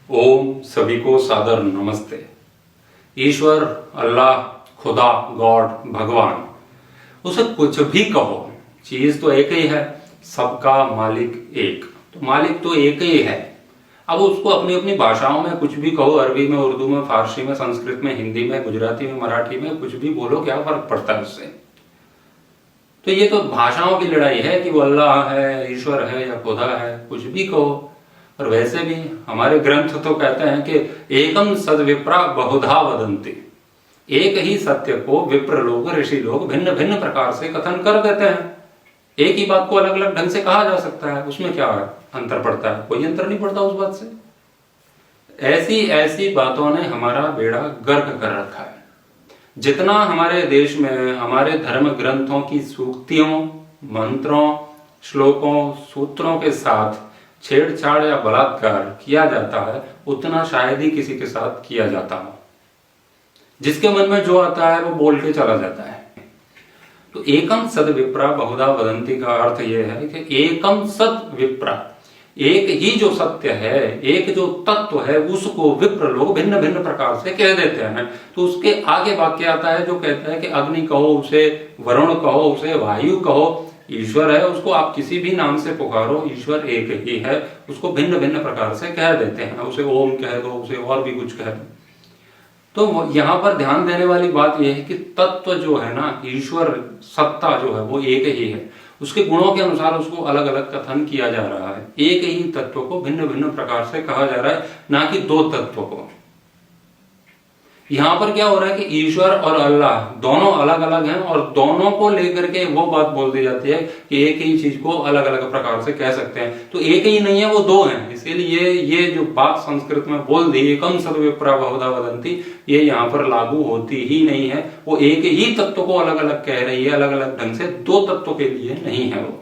ओम सभी को सादर नमस्ते। ईश्वर, अल्लाह, खुदा, गॉड, भगवान, उसे कुछ भी कहो, चीज तो एक ही है। सबका मालिक एक, तो मालिक तो एक ही है। अब उसको अपनी अपनी भाषाओं में कुछ भी कहो, अरबी में, उर्दू में, फारसी में, संस्कृत में, हिंदी में, गुजराती में, मराठी में, कुछ भी बोलो, क्या फर्क पड़ता है उससे। तो ये तो भाषाओं की लड़ाई है कि वो अल्लाह है, ईश्वर है या खुदा है, कुछ भी कहो। और वैसे भी हमारे ग्रंथ तो कहते हैं कि एकम सद विप्रा बहुधा वदंती, एक ही सत्य को विप्र लोग, ऋषि लोग भिन्न भिन्न प्रकार से कथन कर देते हैं। एक ही बात को अलग अलग ढंग से कहा जा सकता है, उसमें क्या अंतर पड़ता है? कोई अंतर नहीं पड़ता उस बात से। ऐसी ऐसी बातों ने हमारा बेड़ा गर्क कर रखा है। जितना हमारे देश में हमारे धर्म ग्रंथों की सूक्तियों, मंत्रों, श्लोकों, सूत्रों के साथ छेड़छाड़ या बलात्कार किया जाता है, उतना शायद ही किसी के साथ किया जाता हो। जिसके मन में जो आता है वो बोल के चला जाता है। तो एकम सद विप्रा बहुधा वदंती का अर्थ यह है कि एकम सद विप्रा, एक ही जो सत्य है, एक जो तत्व है, उसको विप्र लोग भिन्न भिन्न प्रकार से कह देते हैं। तो उसके आगे वाक्य आता है जो कहता है कि अग्नि कहो उसे, वरुण कहो उसे, वायु कहो, ईश्वर है उसको आप किसी भी नाम से पुकारो, ईश्वर एक ही है, उसको भिन्न भिन्न प्रकार से कह देते हैं। उसे ओम कह दो, उसे और भी कुछ कह दो। तो यहां पर ध्यान देने वाली बात यह है कि तत्व जो है ना, ईश्वर सत्ता जो है वो एक ही है। उसके गुणों के अनुसार उसको अलग अलग कथन किया जा रहा है। एक ही तत्व को भिन्न भिन्न प्रकार से कहा जा रहा है, ना कि दो तत्व को। यहां पर क्या हो रहा है कि ईश्वर और अल्लाह दोनों अलग अलग हैं और दोनों को लेकर के वो बात बोल दी जाती है कि एक ही चीज को अलग अलग प्रकार से कह सकते हैं। तो एक ही नहीं है, वो दो हैं। इसीलिए ये जो बात संस्कृत में बोल दी, एकम सद विप्रा बहुधा वदंती, ये यहाँ पर लागू होती ही नहीं है। वो एक ही तत्व को अलग अलग कह रही है, अलग अलग ढंग से, दो तत्वों के लिए नहीं है। वो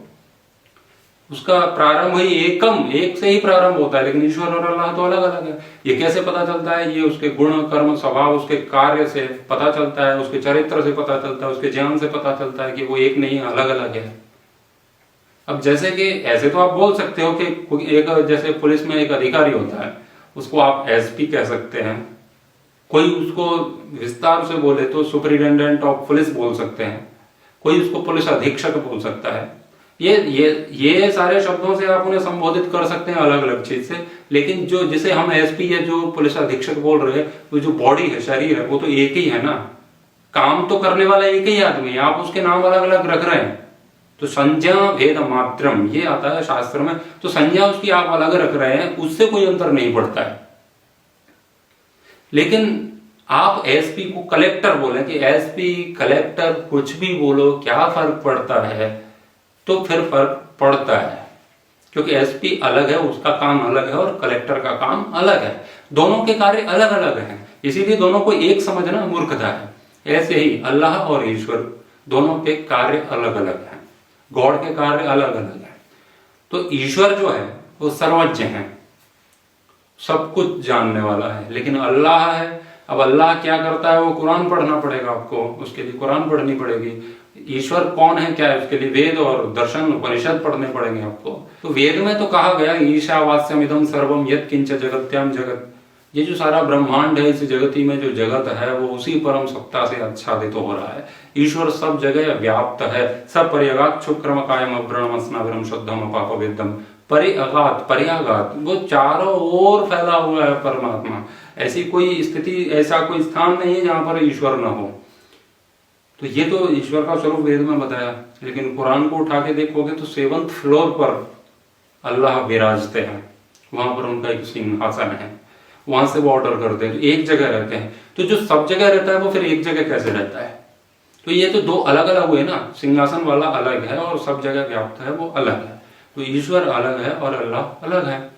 उसका प्रारंभ ही एकम, एक से ही प्रारंभ होता है। लेकिन ईश्वर और अल्लाह तो अलग अलग है। ये कैसे पता चलता है? ये उसके गुण, कर्म, स्वभाव, उसके कार्य से पता चलता है, उसके चरित्र से पता चलता है, उसके ज्ञान से पता चलता है कि वो एक नहीं, अलग अलग है। अब जैसे कि ऐसे तो आप बोल सकते हो कि एक, जैसे पुलिस में एक अधिकारी होता है, उसको आप एसपी कह सकते हैं। कोई उसको विस्तार से बोले तो सुपरिटेंडेंट ऑफ पुलिस बोल सकते हैं। कोई उसको पुलिस अधीक्षक बोल सकता है। ये सारे शब्दों से आप उन्हें संबोधित कर सकते हैं अलग अलग चीज से। लेकिन जो जिसे हम एसपी या जो पुलिस अधीक्षक बोल रहे हैं, वो जो बॉडी है, शरीर है, वो तो एक ही है ना। काम तो करने वाला एक ही आदमी है, आप उसके नाम अलग अलग रख रहे हैं। तो संज्ञा भेद मात्रम ये आता है शास्त्र में। तो संज्ञा उसकी आप अलग रख रहे हैं, उससे कोई अंतर नहीं पड़ता है। लेकिन आप एसपी को कलेक्टर बोले कि एसपी, कलेक्टर, कुछ भी बोलो, क्या फर्क पड़ता है? तो फिर फर्क पड़ता है, क्योंकि एसपी अलग है, उसका काम अलग है, और कलेक्टर का काम अलग है। दोनों के कार्य अलग अलग हैं, इसीलिए दोनों को एक समझना मूर्खता है। ऐसे ही अल्लाह और ईश्वर दोनों के कार्य अलग अलग हैं, गॉड के कार्य अलग अलग हैं। तो ईश्वर जो है वो सर्वज्ञ है, सब कुछ जानने वाला है। लेकिन अल्लाह है, अब अल्लाह क्या करता है वो कुरान पढ़ना पड़ेगा आपको, उसके लिए कुरान पढ़नी पड़ेगी। ईश्वर कौन है, क्या है, उसके लिए वेद और दर्शन, उपनिषद पढ़ने पड़ेंगे आपको। तो वेद में तो कहा गया ईशावास्यम इदम सर्वम यत् किंच जगत्याम जगत, ये जो सारा ब्रह्मांड है, इस जगती में जो जगत है वो उसी परम सत्ता से आच्छादित हो रहा है। ईश्वर सब जगह व्याप्त है। सब पर्यागात शुक्रम कायम अव्रणम स्नाविरम शुद्धम पाप वेदम, परिअगात, पर्यागात, वो चारों ओर फैला हुआ है परमात्मा। ऐसी कोई स्थिति, ऐसा कोई स्थान नहीं है जहां पर ईश्वर न हो। तो ये तो ईश्वर का स्वरूप वेद में बताया। लेकिन कुरान को उठा के देखोगे तो 7th फ्लोर पर अल्लाह विराजते हैं, वहां पर उनका एक सिंहासन है, वहां से वो ऑर्डर करते हैं, एक जगह रहते हैं। तो जो सब जगह रहता है वो फिर एक जगह कैसे रहता है? तो ये तो दो अलग अलग हुए ना, सिंहासन वाला अलग है और सब जगह व्याप्त है वो अलग है। तो ईश्वर अलग है और अल्लाह अलग है।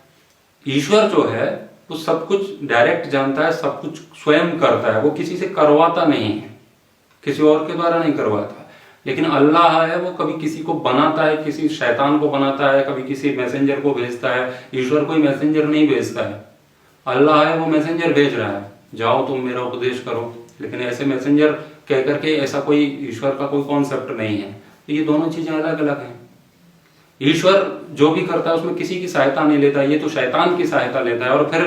ईश्वर जो है वो सब कुछ डायरेक्ट जानता है, सब कुछ स्वयं करता है, वो किसी से करवाता नहीं है, किसी और के द्वारा नहीं करवाता। लेकिन अल्लाह है वो कभी किसी को बनाता है, किसी शैतान को बनाता है, कभी किसी मैसेंजर को भेजता है। ईश्वर कोई मैसेंजर नहीं भेजता है, अल्लाह है वो मैसेंजर भेज रहा है, जाओ तुम मेरा उपदेश करो। लेकिन ऐसे मैसेंजर कह करके ऐसा कोई ईश्वर का कोई कॉन्सेप्ट नहीं है। तो ये दोनों चीजें अलग अलग हैं। ईश्वर जो भी करता है उसमें किसी की सहायता नहीं लेता, ये तो शैतान की सहायता लेता है। और फिर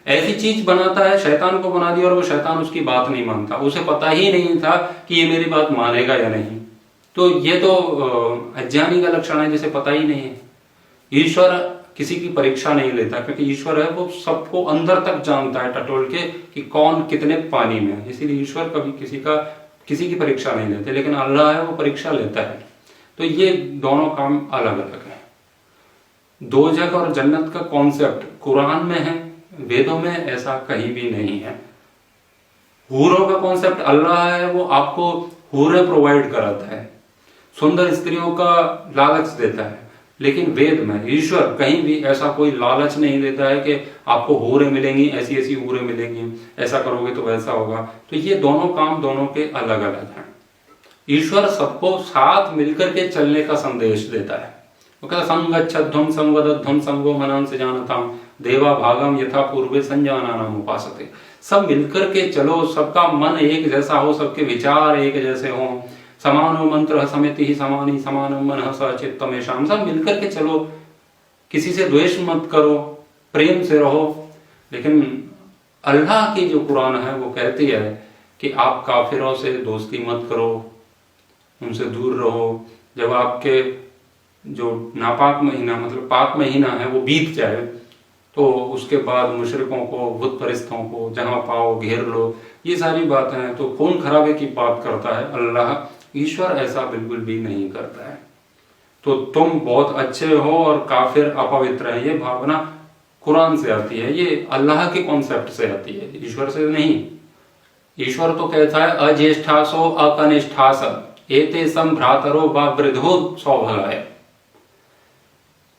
ऐसी चीज बनाता है, शैतान को बना दिया और वो शैतान उसकी बात नहीं मानता, उसे पता ही नहीं था कि ये मेरी बात मानेगा या नहीं। तो ये तो अज्ञानी का लक्षण है, जिसे पता ही नहीं है। ईश्वर किसी की परीक्षा नहीं लेता, क्योंकि ईश्वर है वो सबको अंदर तक जानता है टटोल के कि कौन कितने पानी में है। इसीलिए ईश्वर कभी किसी की परीक्षा नहीं लेते, लेकिन अल्लाह है वो परीक्षा लेता है। तो ये दोनों काम अलग अलग है। दोजख और जन्नत का कॉन्सेप्ट कुरान में है, वेदों में ऐसा कहीं भी नहीं है। हूरों का कॉन्सेप्ट अल्लाह है वो आपको हूरें प्रोवाइड कराता है, सुंदर स्त्रियों का लालच देता है, लेकिन वेद में ईश्वर कहीं भी ऐसा कोई लालच नहीं देता है कि आपको हूरें मिलेंगी, ऐसी ऐसी हूरें मिलेंगी, ऐसा करोगे तो वैसा होगा। तो ये दोनों काम दोनों के अलग अलग हैं। ईश्वर सबको साथ मिलकर के चलने का संदेश देता है। वो कहता संगच्छध्वम संवदध्वम संगो मनन से जानताम देवा भागम यथा पूर्वे संजानानाम उपासते। सब मिलकर के चलो, सबका मन एक जैसा हो, सबके विचार एक जैसे हों। समानो मंत्र समिति ही समानी समानम मनः सचित्तमेषाम। सब मिलकर के चलो, किसी से द्वेष मत करो, प्रेम से रहो। लेकिन अल्लाह की जो कुरान है वो कहती है कि आप काफिरों से दोस्ती मत करो, उनसे दूर रहो। जब आपके जो नापाक महीना मतलब पाक महीना है वो बीत जाए तो उसके बाद मुशरिकों को, बुत परस्तों को जहां पाओ घेर लो। ये सारी बातें हैं तो खून खराबे की बात करता है अल्लाह। ईश्वर ऐसा बिल्कुल भी नहीं करता है। तो तुम बहुत अच्छे हो और काफिर अपवित्र है, ये भावना कुरान से आती है, ये अल्लाह के कॉन्सेप्ट से आती है, ईश्वर से नहीं। ईश्वर तो कहता है अज्येष्ठासो अकनिष्ठास एते सम भ्रातरो व वृद्धो सौभलाय।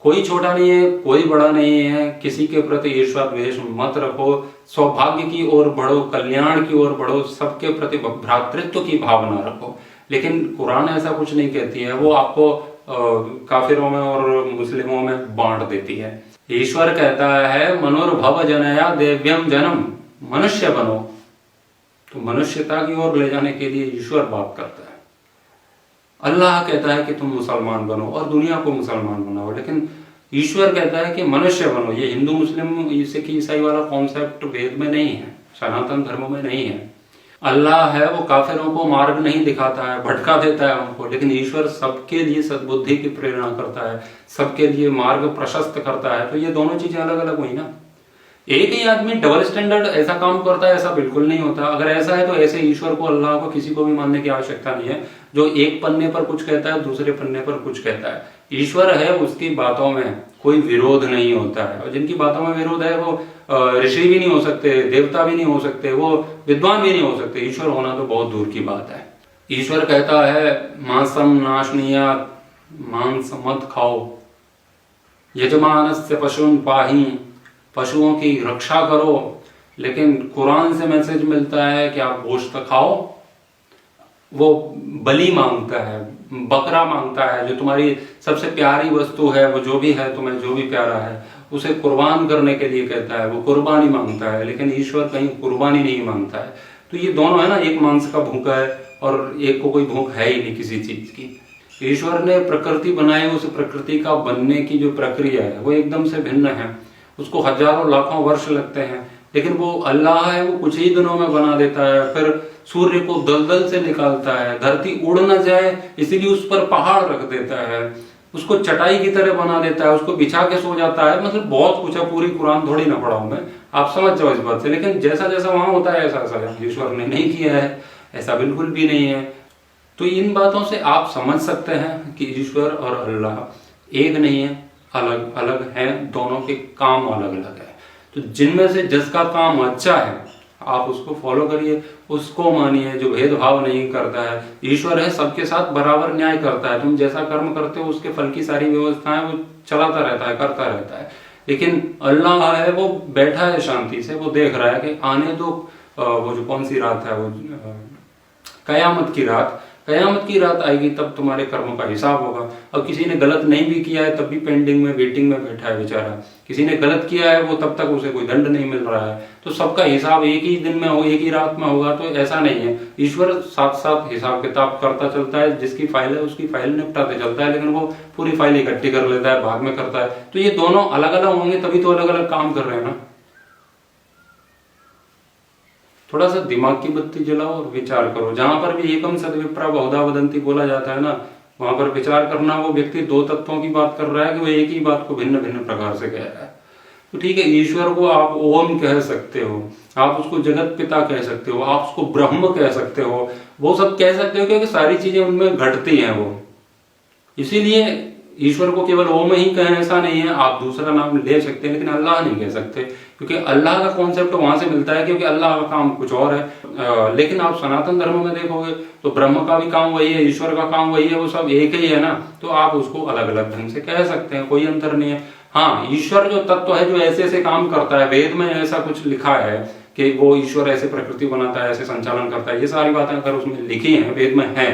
कोई छोटा नहीं है, कोई बड़ा नहीं है, किसी के प्रति ईर्ष्या द्वेष मत रखो, सौभाग्य की ओर बढ़ो, कल्याण की ओर बढ़ो, सबके प्रति भ्रातृत्व की भावना रखो। लेकिन कुरान ऐसा कुछ नहीं कहती है, वो आपको काफिरों में और मुस्लिमों में बांट देती है। ईश्वर कहता है मनोर्भव जनया देव्यम जन्म, मनुष्य बनो। तो मनुष्यता की ओर ले जाने के लिए ईश्वर बात करता है। अल्लाह कहता है कि तुम मुसलमान बनो और दुनिया को मुसलमान बनाओ, लेकिन ईश्वर कहता है कि मनुष्य बनो। ये हिंदू मुस्लिम सिख ईसाई वाला कॉन्सेप्ट वेद में नहीं है, सनातन धर्म में नहीं है। अल्लाह है वो काफिरों को मार्ग नहीं दिखाता है, भटका देता है उनको, लेकिन ईश्वर सबके लिए सद्बुद्धि की प्रेरणा करता है, सबके लिए मार्ग प्रशस्त करता है। तो ये दोनों चीजें अलग अलग हुई ना। एक ही आदमी डबल स्टैंडर्ड ऐसा काम करता है, ऐसा बिल्कुल नहीं होता। अगर ऐसा है तो ऐसे ईश्वर को, अल्लाह को किसी को भी मानने की आवश्यकता नहीं है, जो एक पन्ने पर कुछ कहता है दूसरे पन्ने पर कुछ कहता है। ईश्वर है उसकी बातों में कोई विरोध नहीं होता है, और जिनकी बातों में विरोध है वो ऋषि भी नहीं हो सकते, देवता भी नहीं हो सकते, वो विद्वान भी नहीं हो सकते। ईश्वर होना तो बहुत दूर की बात है। ईश्वर कहता है मांसम नाशनीयात, मांस मत खाओ, यजमानस्य पशुन पाही, पशुओं की रक्षा करो। लेकिन कुरान से मैसेज मिलता है कि आप गोश्त खाओ। वो बलि मांगता है, बकरा मांगता है, जो तुम्हारी सबसे प्यारी वस्तु है, वो जो भी है तुम्हें जो भी प्यारा है उसे कुर्बान करने के लिए कहता है, वो कुर्बानी मांगता है। लेकिन ईश्वर कहीं कुर्बानी नहीं मांगता है। तो ये दोनों है ना, एक मांस का भूखा है और एक को कोई भूख है ही नहीं किसी चीज की। ईश्वर ने प्रकृति बनाई, उस प्रकृति का बनने की जो प्रक्रिया है वो एकदम से भिन्न है। उसको हजारों लाखों वर्ष लगते हैं, लेकिन वो अल्लाह है वो कुछ ही दिनों में बना देता है। फिर सूर्य को दलदल से निकालता है, धरती उड़ न जाए इसीलिए उस पर पहाड़ रख देता है, उसको चटाई की तरह बना देता है, उसको बिछा के सो जाता है। मतलब बहुत कुछ है, पूरी कुरान थोड़ी ना पढ़ाऊं मैं, आप समझ जाओ इस बात से। लेकिन जैसा जैसा वहां होता है ऐसा ऐसा ईश्वर ने नहीं किया है, ऐसा बिल्कुल भी नहीं है। तो इन बातों से आप समझ सकते हैं कि ईश्वर और अल्लाह एक नहीं है, अलग अलग है, दोनों के काम अलग अलग है। तो जिनमें से जिसका काम अच्छा है आप उसको फॉलो करिए, उसको मानिए, जो भेदभाव नहीं करता है। ईश्वर है सबके साथ बराबर न्याय करता है। तुम जैसा कर्म करते हो उसके फल की सारी व्यवस्थाएं वो चलाता रहता है, करता रहता है। लेकिन अल्लाह है वो बैठा है शांति से, वो देख रहा है कि आने दो। वो जो कौन सी रात है, वो कयामत की रात, कयामत की रात आएगी तब तुम्हारे कर्मों का हिसाब होगा। अब किसी ने गलत नहीं भी किया है तब भी पेंडिंग में, वेटिंग में बैठा है बेचारा। किसी ने गलत किया है वो तब तक उसे कोई दंड नहीं मिल रहा है। तो सबका हिसाब एक ही दिन में हो, एक ही रात में होगा, तो ऐसा नहीं है। ईश्वर साथ साथ हिसाब किताब करता चलता है, जिसकी फाइल है उसकी फाइल निपटाते चलता है, लेकिन वो पूरी फाइल इकट्ठी कर लेता है, बाद में करता है। तो ये दोनों अलग अलग होंगे तभी तो अलग अलग काम कर रहे हैं ना। थोड़ा सा दिमाग की बत्ती जलाओ और विचार करो। जहां पर भी एकम सद विप्रा बहुधा वदंती बोला जाता है ना, वहां पर विचार करना, वो व्यक्ति दो तत्वों की बात कर रहा है कि वो एक ही बात को भिन्न भिन्न प्रकार से कह रहा है। तो ठीक है, ईश्वर को आप ओम कह सकते हो, आप उसको जगत पिता कह सकते हो, आप उसको ब्रह्म कह सकते हो, वो सब कह सकते हो, क्योंकि सारी चीजें उनमें घटती हैं वो। इसीलिए ईश्वर को केवल ओम ही कहें ऐसा नहीं है, आप दूसरा नाम ले सकते हैं, लेकिन अल्लाह नहीं कह सकते, क्योंकि अल्लाह का कॉन्सेप्ट वहां से मिलता है, क्योंकि अल्लाह का काम कुछ और है। लेकिन आप सनातन धर्म में देखोगे तो ब्रह्म का भी काम वही है, ईश्वर का काम वही है, वो सब एक ही है ना। तो आप उसको अलग अलग ढंग से कह सकते हैं, कोई अंतर नहीं है। हाँ, ईश्वर जो तत्व है, जो ऐसे ऐसे काम करता है, वेद में ऐसा कुछ लिखा है कि वो ईश्वर ऐसे प्रकृति बनाता है, ऐसे संचालन करता है, ये सारी बातें अगर उसमें लिखी हैं, वेद में है,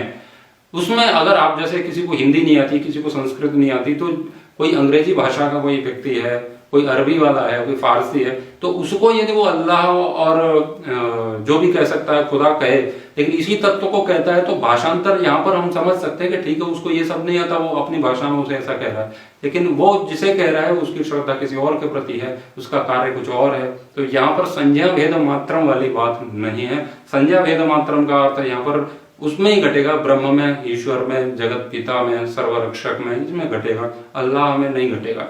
उसमें अगर आप जैसे किसी को हिंदी नहीं आती, किसी को संस्कृत नहीं आती, तो कोई अंग्रेजी भाषा का कोई व्यक्ति है, कोई अरबी वाला है, कोई फारसी है, तो उसको यदि वो अल्लाह और जो भी कह सकता है, खुदा कहे, लेकिन इसी तत्व को कहता है, तो भाषांतर यहाँ पर हम समझ सकते हैं कि ठीक है, उसको ये सब नहीं आता, वो अपनी भाषा में उसे ऐसा कह रहा है, लेकिन वो जिसे कह रहा है उसकी श्रद्धा किसी और के प्रति है, उसका कार्य कुछ और है। तो यहाँ पर संज्ञा भेद मात्रम वाली बात नहीं है। संज्ञा भेद मात्रम का अर्थ यहाँ पर उसमें ही घटेगा, ब्रह्म में, ईश्वर में, जगत पिता में, सर्वरक्षक में, इसमें घटेगा, अल्लाह में नहीं घटेगा।